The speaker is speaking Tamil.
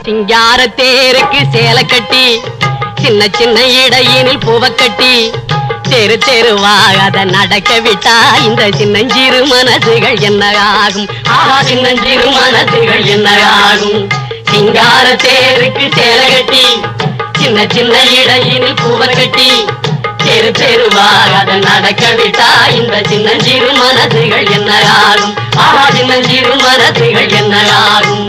சிங்கார தேருக்கு சேலை கட்டி சின்ன சின்ன இடையினில் பூவை கட்டி தெரு தெருவாக நடக்க விட்டா இந்த சின்னஞ்சிறு மனசுகள் என்ன ஆகும்? ஆஹா, சின்னஞ்சிறு மனசுகள் என்ன ஆகும்? சிங்கார தேருக்கு சேலை கட்டி சின்ன சின்ன இடையினில் பூவை கட்டி தெரு தெருவாக நடக்க விட்டா இந்த சின்னஞ்சிறு மனசுகள் என்ன ஆகும்? ஆஹா, சின்னஞ்சிறு மனசுகள் என்ன ஆகும்?